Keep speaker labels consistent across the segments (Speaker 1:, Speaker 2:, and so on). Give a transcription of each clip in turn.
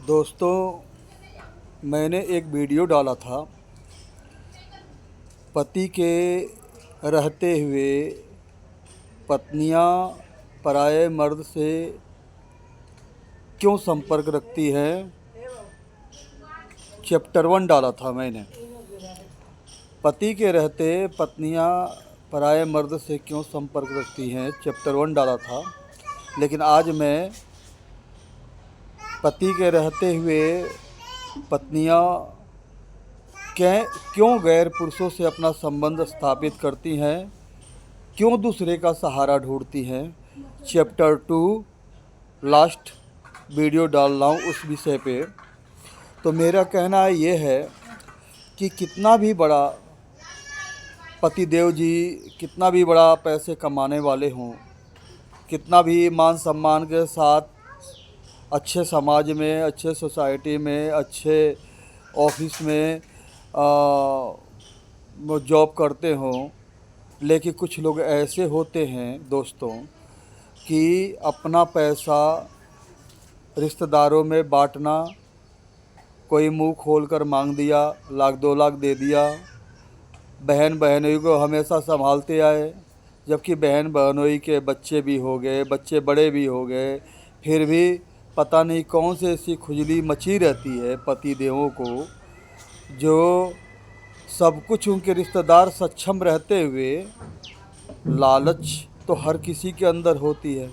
Speaker 1: दोस्तों, मैंने एक वीडियो डाला था। पति के रहते हुए पत्नियां पराये मर्द से क्यों संपर्क रखती हैं। चैप्टर 1 डाला था मैंने। पति के रहते पत्नियां पराये मर्द से क्यों संपर्क रखती हैं, चैप्टर 1 डाला था। लेकिन आज मैं पति के रहते हुए पत्नियां क्यों गैर पुरुषों से अपना संबंध स्थापित करती हैं, क्यों दूसरे का सहारा ढूंढती हैं, चैप्टर 2 लास्ट वीडियो डाल रहा हूँ उस विषय पे। तो मेरा कहना ये है कि कितना भी बड़ा पतिदेव जी, कितना भी बड़ा पैसे कमाने वाले हों, कितना भी मान सम्मान के साथ अच्छे समाज में, अच्छे सोसाइटी में, अच्छे ऑफिस में वो जॉब करते हों, लेकिन कुछ लोग ऐसे होते हैं दोस्तों कि अपना पैसा रिश्तेदारों में बांटना, कोई मुंह खोलकर मांग दिया, लाख 2 लाख दे दिया, बहन बहनोई को हमेशा संभालते आए, जबकि बहन बहनोई के बच्चे भी हो गए, बच्चे बड़े भी हो गए, फिर भी पता नहीं कौन से ऐसी खुजली मची रहती है पति देवों को, जो सब कुछ उनके रिश्तेदार सक्षम रहते हुए लालच तो हर किसी के अंदर होती है।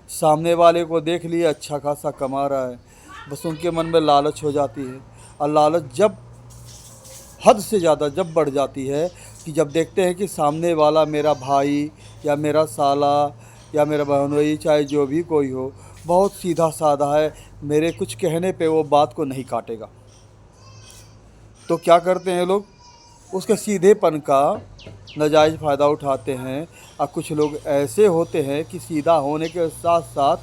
Speaker 1: सामने वाले को देख लिया अच्छा खासा कमा रहा है, बस उनके मन में लालच हो जाती है। और लालच जब हद से ज़्यादा जब बढ़ जाती है कि जब देखते हैं कि सामने वाला मेरा भाई या मेरा साला या मेरा बहनोई, चाहे जो भी कोई हो, बहुत सीधा साधा है, मेरे कुछ कहने पे वो बात को नहीं काटेगा, तो क्या करते हैं लोग, उसके सीधेपन का नाजायज़ फ़ायदा उठाते हैं। और कुछ लोग ऐसे होते हैं कि सीधा होने के साथ साथ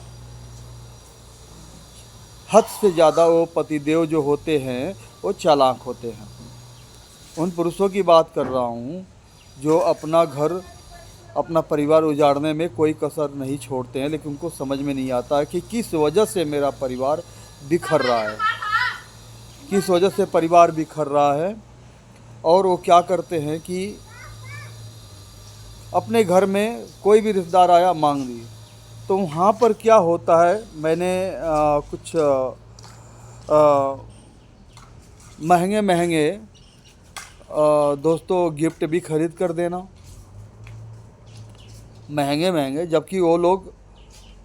Speaker 1: हद से ज़्यादा वो पतिदेव जो होते हैं वो चालाक होते हैं। उन पुरुषों की बात कर रहा हूँ जो अपना घर, अपना परिवार उजाड़ने में कोई कसर नहीं छोड़ते हैं, लेकिन उनको समझ में नहीं आता है कि किस वजह से मेरा परिवार बिखर रहा है, किस वजह से परिवार बिखर रहा है। और वो क्या करते हैं कि अपने घर में कोई भी रिश्तेदार आया मांग दी, तो वहाँ पर क्या होता है, मैंने कुछ महंगे महंगे दोस्तों गिफ्ट भी खरीद कर देना, महंगे महंगे, जबकि वो लोग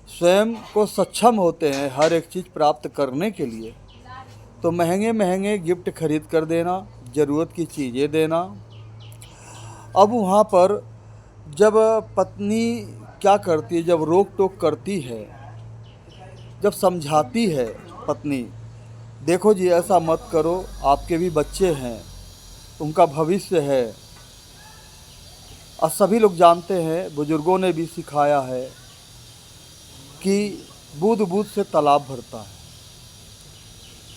Speaker 1: स्वयं को सक्षम होते हैं हर एक चीज़ प्राप्त करने के लिए, तो महंगे महंगे गिफ्ट खरीद कर देना, ज़रूरत की चीज़ें देना। अब वहाँ पर जब पत्नी क्या करती है, जब रोक टोक करती है, जब समझाती है पत्नी, देखो जी ऐसा मत करो, आपके भी बच्चे हैं, उनका भविष्य है। और सभी लोग जानते हैं, बुजुर्गों ने भी सिखाया है कि बूंद बूंद से तालाब भरता है।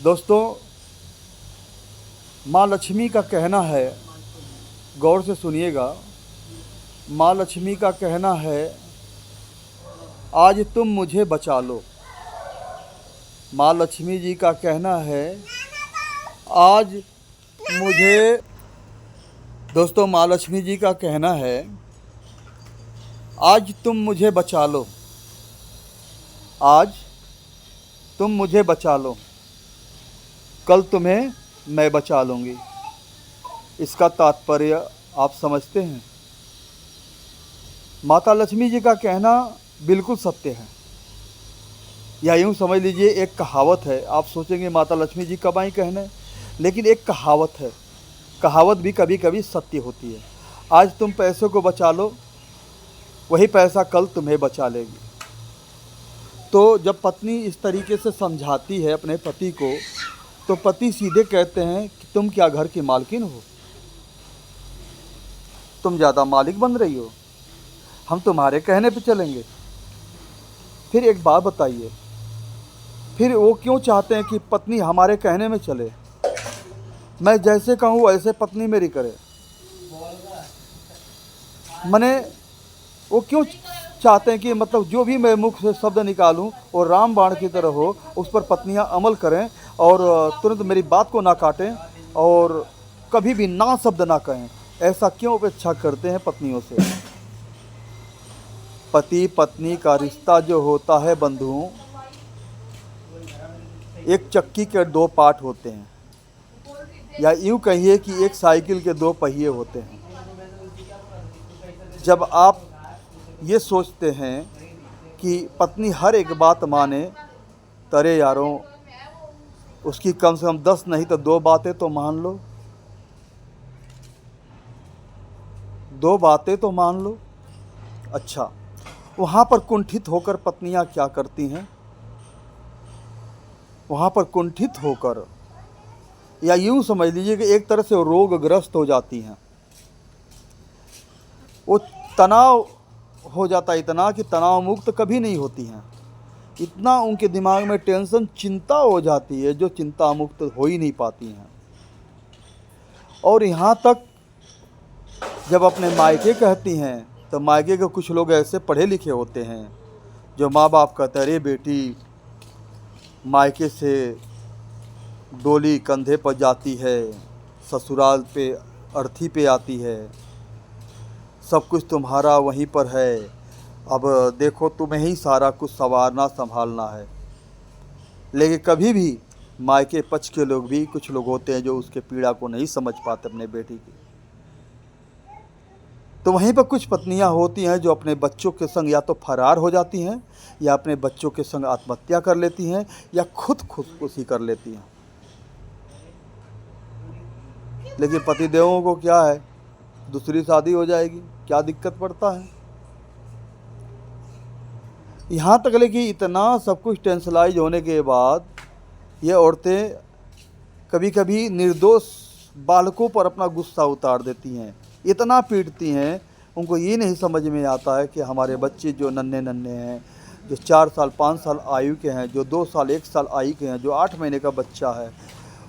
Speaker 1: दोस्तों, माँ लक्ष्मी का कहना है, गौर से सुनिएगा, माँ लक्ष्मी का कहना है, आज तुम मुझे बचा लो। माँ लक्ष्मी जी का कहना है, आज मुझे, दोस्तों माँ लक्ष्मी जी का कहना है, आज तुम मुझे बचा लो, आज तुम मुझे बचा लो, कल तुम्हें मैं बचा लूँगी। इसका तात्पर्य आप समझते हैं। माता लक्ष्मी जी का कहना बिल्कुल सत्य है, या यूँ समझ लीजिए एक कहावत है। आप सोचेंगे माता लक्ष्मी जी कब आई कहने, लेकिन एक कहावत है, कहावत भी कभी कभी सत्य होती है। आज तुम पैसों को बचा लो, वही पैसा कल तुम्हें बचा लेगी। तो जब पत्नी इस तरीके से समझाती है अपने पति को, तो पति सीधे कहते हैं कि तुम क्या घर की मालकिन हो, तुम ज़्यादा मालिक बन रही हो, हम तुम्हारे कहने पे चलेंगे। फिर एक बात बताइए, फिर वो क्यों चाहते हैं कि पत्नी हमारे कहने में चले, मैं जैसे कहूँ वैसे पत्नी मेरी करे, मने वो क्यों चाहते हैं कि मतलब जो भी मैं मुख से शब्द निकालूं वो राम बाण की तरह हो, उस पर पत्नियां अमल करें और तुरंत मेरी बात को ना काटें और कभी भी ना शब्द ना कहें। ऐसा क्यों अपेक्षा करते हैं पत्नियों से? पति पत्नी का रिश्ता जो होता है बंधुओं, एक चक्की के दो पार्ट होते हैं, या यूँ कहिए कि एक साइकिल के दो पहिए होते हैं। जब आप ये सोचते हैं कि पत्नी हर एक बात माने, तरे यारों उसकी कम से कम 10 नहीं तो 2 बातें तो मान लो, 2 बातें तो मान लो। अच्छा, वहाँ पर कुंठित होकर पत्नियाँ क्या करती हैं? वहाँ पर कुंठित होकर, या यूँ समझ लीजिए कि एक तरह से रोगग्रस्त हो जाती हैं। वो तनाव हो जाता है इतना कि तनाव मुक्त कभी नहीं होती हैं। इतना उनके दिमाग में टेंशन, चिंता हो जाती है जो चिंता मुक्त हो ही नहीं पाती हैं। और यहाँ तक जब अपने मायके कहती हैं तो मायके के कुछ लोग ऐसे पढ़े लिखे होते हैं जो माँ बाप कहते हैं, अरे बेटी मायके से डोली कंधे पर जाती है, ससुराल पे अर्थी पे आती है, सब कुछ तुम्हारा वहीं पर है, अब देखो तुम्हें ही सारा कुछ संवारना संभालना है। लेकिन कभी भी मायके पक्ष के लोग भी कुछ लोग होते हैं जो उसके पीड़ा को नहीं समझ पाते अपने बेटी की। तो वहीं पर कुछ पत्नियां होती हैं जो अपने बच्चों के संग या तो फरार हो जाती हैं या अपने बच्चों के संग आत्महत्या कर लेती हैं या खुदकुशी कर लेती हैं। लेकिन पतिदेवों को क्या है, दूसरी शादी हो जाएगी, क्या दिक्कत पड़ता है। यहाँ तक ले कि इतना सब कुछ टेंशलाइज होने के बाद ये औरतें कभी कभी निर्दोष बालकों पर अपना गुस्सा उतार देती हैं, इतना पीटती हैं। उनको ये नहीं समझ में आता है कि हमारे बच्चे जो नन्हे नन्हे हैं, जो 4 साल 5 साल आयु के हैं, जो 2 साल 1 साल आयु के हैं, जो 8 महीने का बच्चा है,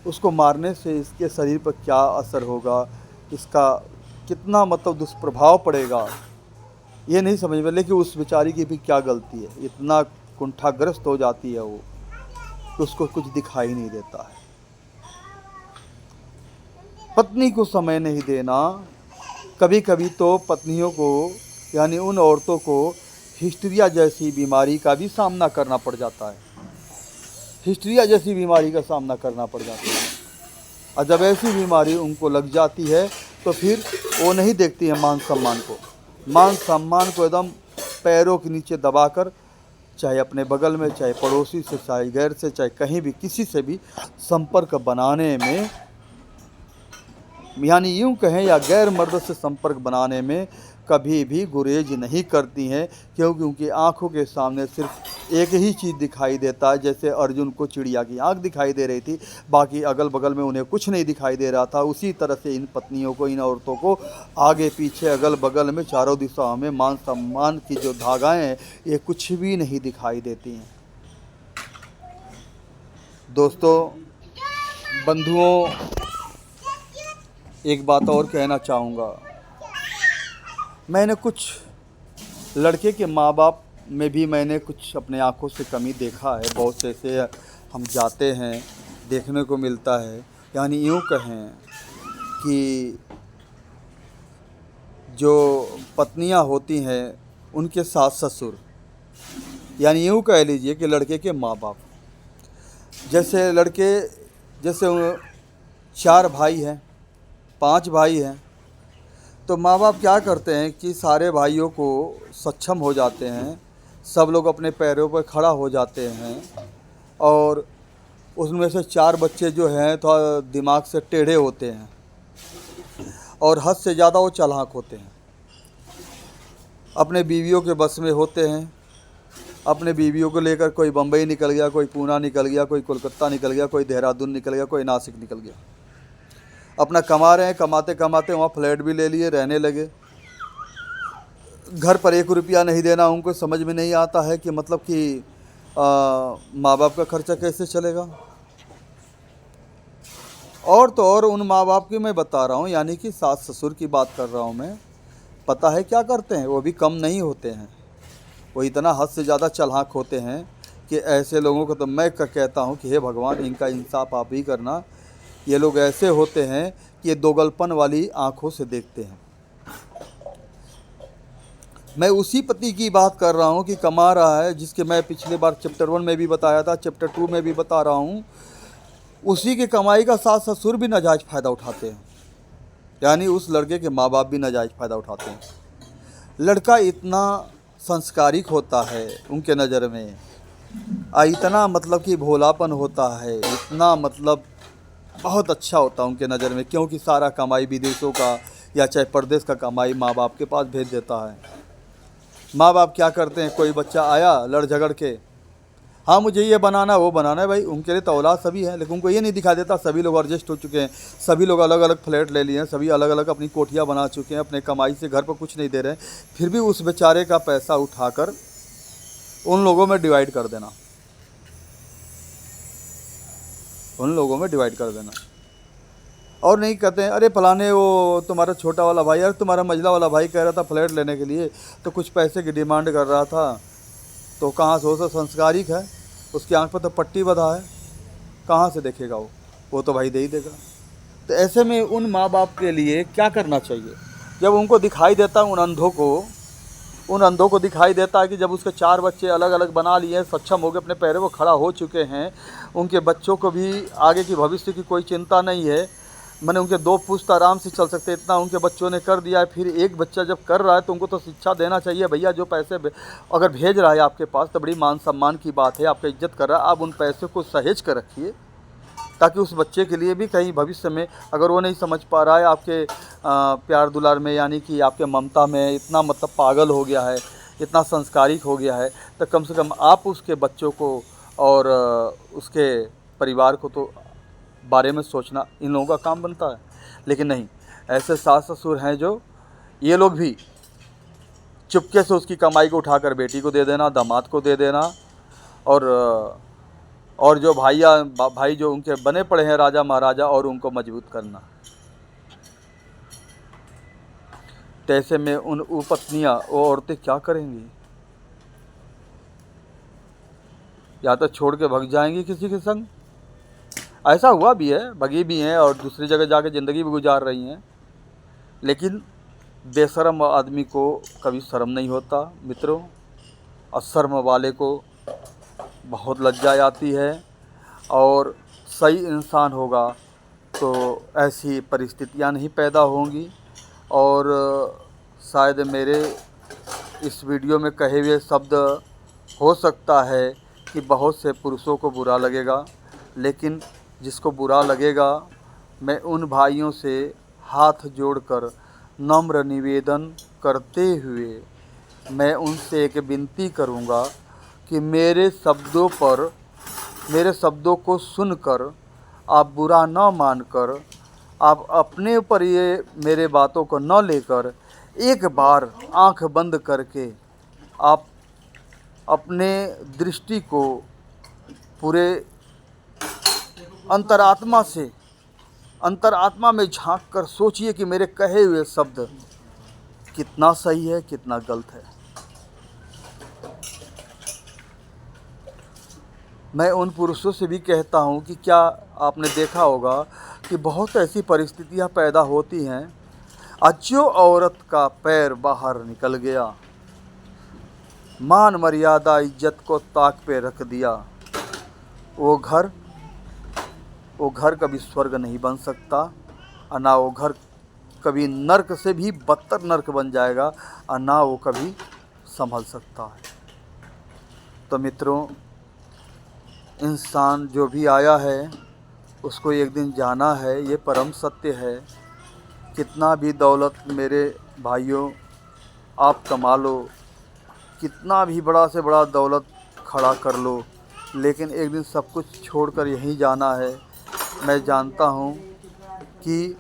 Speaker 1: उसको मारने से इसके शरीर पर क्या असर होगा, इसका कितना मतलब दुष्प्रभाव पड़ेगा, ये नहीं समझ में। लेकिन उस बेचारी की भी क्या गलती है, इतना कुंठाग्रस्त हो जाती है वो कि उसको कुछ दिखाई नहीं देता है। पत्नी को समय नहीं देना, कभी कभी तो पत्नियों को यानी उन औरतों को हिस्टीरिया जैसी बीमारी का भी सामना करना पड़ जाता है। हिस्टीरिया जैसी बीमारी का सामना करना पड़ जाता है। और जब ऐसी बीमारी उनको लग जाती है तो फिर वो नहीं देखती है मान सम्मान को। मान सम्मान को एकदम पैरों के नीचे दबाकर, चाहे अपने बगल में, चाहे पड़ोसी से, चाहे गैर से, चाहे कहीं भी किसी से भी संपर्क बनाने में, यानी यूँ कहें या गैर मर्द से संपर्क बनाने में कभी भी गुरेज नहीं करती हैं, क्योंकि उनकी आंखों के सामने सिर्फ एक ही चीज़ दिखाई देता है। जैसे अर्जुन को चिड़िया की आंख दिखाई दे रही थी, बाकी अगल बगल में उन्हें कुछ नहीं दिखाई दे रहा था, उसी तरह से इन पत्नियों को, इन औरतों को आगे पीछे अगल बगल में चारों दिशाओं में मान सम्मान की जो धागाएँ हैं ये कुछ भी नहीं दिखाई देती हैं। दोस्तों, बंधुओं, एक बात और कहना चाहूँगा। मैंने कुछ लड़के के माँ बाप में भी मैंने कुछ अपने आँखों से कमी देखा है। बहुत से ऐसे हम जाते हैं, देखने को मिलता है। यानी यूँ कहें कि जो पत्नियाँ होती हैं उनके सास ससुर, यानी यूँ कह लीजिए कि लड़के के माँ बाप, जैसे लड़के, जैसे 4 भाई हैं, 5 भाई हैं, तो माँ बाप क्या करते हैं कि सारे भाइयों को सक्षम हो जाते हैं, सब लोग अपने पैरों पर खड़ा हो जाते हैं, और उसमें से 4 बच्चे जो हैं थोड़ा दिमाग से टेढ़े होते हैं और हद से ज़्यादा वो चालाक होते हैं, अपने बीवियों के बस में होते हैं। अपने बीवियों को लेकर कोई बम्बई निकल गया, कोई पूना निकल गया, कोई कोलकाता निकल गया, कोई देहरादून निकल गया, कोई नासिक निकल गया। अपना कमा रहे हैं, कमाते कमाते वहाँ फ्लैट भी ले लिए, रहने लगे। घर पर 1 रुपया नहीं देना उनको समझ में नहीं आता है कि मतलब कि माँ बाप का खर्चा कैसे चलेगा। और तो और उन माँ बाप की मैं बता रहा हूँ, यानी कि सास ससुर की बात कर रहा हूँ मैं। पता है क्या करते हैं, वो भी कम नहीं होते हैं। वो इतना हद से ज़्यादा चालाक होते हैं कि ऐसे लोगों को तो मैं कहता हूँ कि हे भगवान, इनका इंसाफ आप ही करना। ये लोग ऐसे होते हैं कि ये दोगलपन वाली आँखों से देखते हैं। मैं उसी पति की बात कर रहा हूँ कि कमा रहा है, जिसके मैं पिछले बार चैप्टर 1 में भी बताया था, चैप्टर 2 में भी बता रहा हूँ। उसी की कमाई का सास ससुर भी नाजायज़ फ़ायदा उठाते हैं, यानी उस लड़के के माँ बाप भी नाजायज़ फ़ायदा उठाते हैं। लड़का इतना संस्कारिक होता है उनके नज़र में, इतना मतलब कि भोलापन होता है, इतना मतलब बहुत अच्छा होता है उनके नज़र में, क्योंकि सारा कमाई विदेशों का या चाहे परदेश का कमाई माँ बाप के पास भेज देता है। माँ बाप क्या करते हैं, कोई बच्चा आया लड़ झगड़ के, हाँ मुझे ये बनाना वो बनाना है, भाई उनके लिए तो औलाद सभी है, लेकिन उनको ये नहीं दिखा देता सभी लोग एडजस्ट हो चुके हैं, सभी लोग अलग अलग फ्लैट ले लिए हैं, सभी अलग अलग अपनी कोठियाँ बना चुके हैं, अपने कमाई से घर पर कुछ नहीं दे रहे हैं, फिर भी उस बेचारे का पैसा उठाकर उन लोगों में डिवाइड कर देना, उन लोगों में डिवाइड कर देना। और नहीं कहते हैं अरे फलाने वो तुम्हारा छोटा वाला भाई, यार तुम्हारा मझला वाला भाई कह रहा था फ्लैट लेने के लिए, तो कुछ पैसे की डिमांड कर रहा था, तो कहाँ से, वो संस्कारिक है, उसकी आंख पर तो पट्टी बंधा है, कहाँ से देखेगा वो तो भाई दे ही देगा। तो ऐसे में उन माँ बाप के लिए क्या करना चाहिए, जब उनको दिखाई देता उन अंधों को दिखाई देता है कि जब उसके 4 बच्चे अलग अलग बना लिए, सक्षम हो गए, अपने पैरों पर खड़ा हो चुके हैं, उनके बच्चों को भी आगे की भविष्य की कोई चिंता नहीं है, मैंने उनके 2 पुश्त आराम से चल सकते, इतना उनके बच्चों ने कर दिया है। फिर एक बच्चा जब कर रहा है तो उनको तो शिक्षा देना चाहिए, भैया जो पैसे अगर भेज रहा है आपके पास तो बड़ी मान सम्मान की बात है, आपका इज्जत कर रहा है, आप उन पैसे को सहेज कर रखिए, ताकि उस बच्चे के लिए भी कहीं भविष्य में अगर वो नहीं समझ पा रहा है आपके प्यार दुलार में, यानी कि आपके ममता में इतना मतलब पागल हो गया है, इतना संस्कारिक हो गया है, तो कम से कम आप उसके बच्चों को और उसके परिवार को तो बारे में सोचना इन लोगों का काम बनता है। लेकिन नहीं, ऐसे सास ससुर हैं जो ये लोग भी चुपके से उसकी कमाई को उठाकर बेटी को दे देना, दामाद को दे देना, और जो भाई जो उनके बने पड़े हैं राजा महाराजा, और उनको मजबूत करना। तो ऐसे में वो पत्नियाँ, वो औरतें क्या करेंगी, या तो छोड़ के भग जाएंगी किसी के संग, ऐसा हुआ भी है, भगी भी हैं और दूसरी जगह जाके ज़िंदगी भी गुजार रही हैं। लेकिन बेशर्म आदमी को कभी शर्म नहीं होता मित्रों, और शर्म वाले को बहुत लज्जा आती है, और सही इंसान होगा तो ऐसी परिस्थितियां नहीं पैदा होंगी। और शायद मेरे इस वीडियो में कहे हुए शब्द हो सकता है कि बहुत से पुरुषों को बुरा लगेगा, लेकिन जिसको बुरा लगेगा, मैं उन भाइयों से हाथ जोड़कर नम्र निवेदन करते हुए मैं उनसे एक विनती करूंगा कि मेरे शब्दों को सुनकर आप बुरा न मानकर, आप अपने ऊपर ये मेरे बातों को न लेकर एक बार आंख बंद करके आप अपने दृष्टि को पूरे अंतरात्मा में झांक कर सोचिए कि मेरे कहे हुए शब्द कितना सही है, कितना गलत है। मैं उन पुरुषों से भी कहता हूँ कि क्या आपने देखा होगा कि बहुत ऐसी परिस्थितियाँ पैदा होती हैं, जो औरत का पैर बाहर निकल गया, मान मर्यादा इज्जत को ताक पे रख दिया, वो घर कभी स्वर्ग नहीं बन सकता, और ना वो घर कभी नर्क से भी बदतर नर्क बन जाएगा, और ना वो कभी संभल सकता है। तो मित्रों, इंसान जो भी आया है उसको एक दिन जाना है, ये परम सत्य है। कितना भी दौलत मेरे भाइयों आप कमा लो, कितना भी बड़ा से बड़ा दौलत खड़ा कर लो, लेकिन एक दिन सब कुछ छोड़कर यहीं जाना है। मैं जानता हूँ कि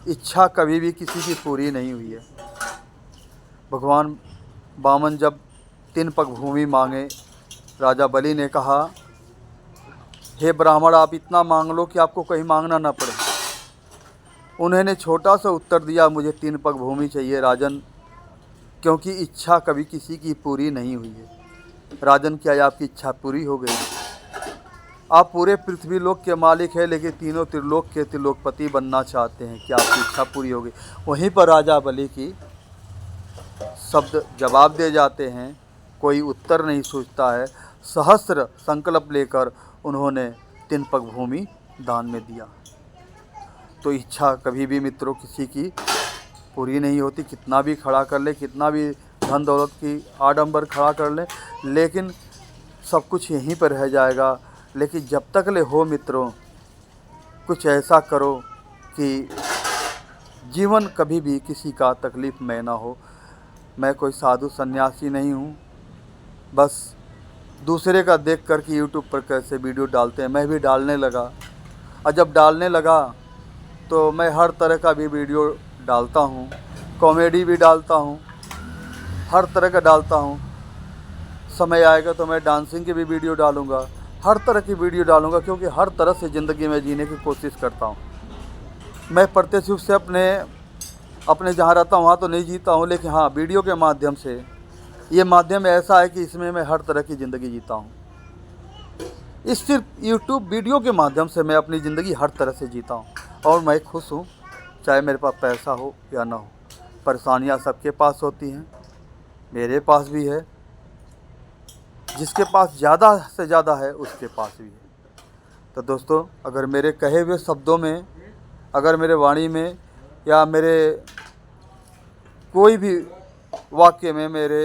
Speaker 1: इच्छा कभी भी किसी की पूरी नहीं हुई है। भगवान वामन जब 3 पग भूमि मांगे, राजा बलि ने कहा, हे ब्राह्मण आप इतना मांग लो कि आपको कहीं मांगना ना पड़े। उन्होंने छोटा सा उत्तर दिया, मुझे 3 पग भूमि चाहिए राजन, क्योंकि इच्छा कभी किसी की पूरी नहीं हुई है। राजन, क्या आपकी इच्छा पूरी हो गई? आप पूरे पृथ्वी लोक के मालिक हैं, लेकिन तीनों त्रिलोक के त्रिलोकपति बनना चाहते हैं। क्या आपकी इच्छा पूरी हो गई? वहीं पर राजा बलि की शब्द जवाब दे जाते हैं, कोई उत्तर नहीं सोचता है। सहस्र संकल्प लेकर उन्होंने 3 पग भूमि दान में दिया। तो इच्छा कभी भी मित्रों किसी की पूरी नहीं होती। कितना भी खड़ा कर ले, कितना भी धन दौलत की आडंबर खड़ा कर ले, लेकिन सब कुछ यहीं पर रह जाएगा। लेकिन जब तक ले हो मित्रों, कुछ ऐसा करो कि जीवन कभी भी किसी का तकलीफ़ में ना हो। मैं कोई साधु सन्यासी नहीं हूँ, बस दूसरे का देख कर कि यूट्यूब पर कैसे वीडियो डालते हैं मैं भी डालने लगा। और जब डालने लगा तो मैं हर तरह का भी वीडियो डालता हूँ, कॉमेडी भी डालता हूँ, हर तरह का डालता हूँ। समय आएगा तो मैं डांसिंग की भी वीडियो डालूँगा, हर तरह की वीडियो डालूँगा, क्योंकि हर तरह से ज़िंदगी में जीने की कोशिश करता हूँ। मैं प्रत्यक्ष रूप से अपने जहाँ रहता हूँ वहाँ तो नहीं जीता हूँ, लेकिन हाँ वीडियो के माध्यम से, ये माध्यम ऐसा है कि इसमें मैं हर तरह की ज़िंदगी जीता हूँ। इस सिर्फ यूट्यूब वीडियो के माध्यम से मैं अपनी ज़िंदगी हर तरह से जीता हूँ और मैं खुश हूँ, चाहे मेरे पास पैसा हो या ना हो। परेशानियाँ सबके पास होती हैं, मेरे पास भी है, जिसके पास ज़्यादा से ज़्यादा है उसके पास भी है। तो दोस्तों, अगर मेरे कहे हुए शब्दों में, अगर मेरे वाणी में या मेरे कोई भी वाक्य में, मेरे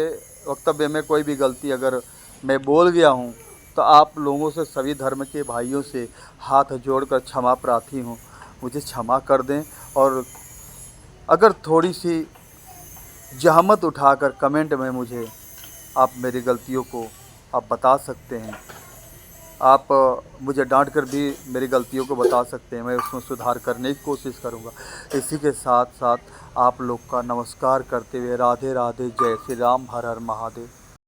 Speaker 1: वक्तव्य में कोई भी गलती अगर मैं बोल गया हूँ, तो आप लोगों से, सभी धर्म के भाइयों से हाथ जोड़कर क्षमा प्रार्थी हूँ, मुझे क्षमा कर दें। और अगर थोड़ी सी जहमत उठाकर कमेंट में मुझे आप मेरी गलतियों को आप बता सकते हैं। आप मुझे डांट कर भी मेरी गलतियों को बता सकते हैं, मैं उसमें सुधार करने की कोशिश करूंगा। इसी के साथ साथ आप लोग का नमस्कार करते हुए राधे राधे, जय श्री राम, हर हर महादेव।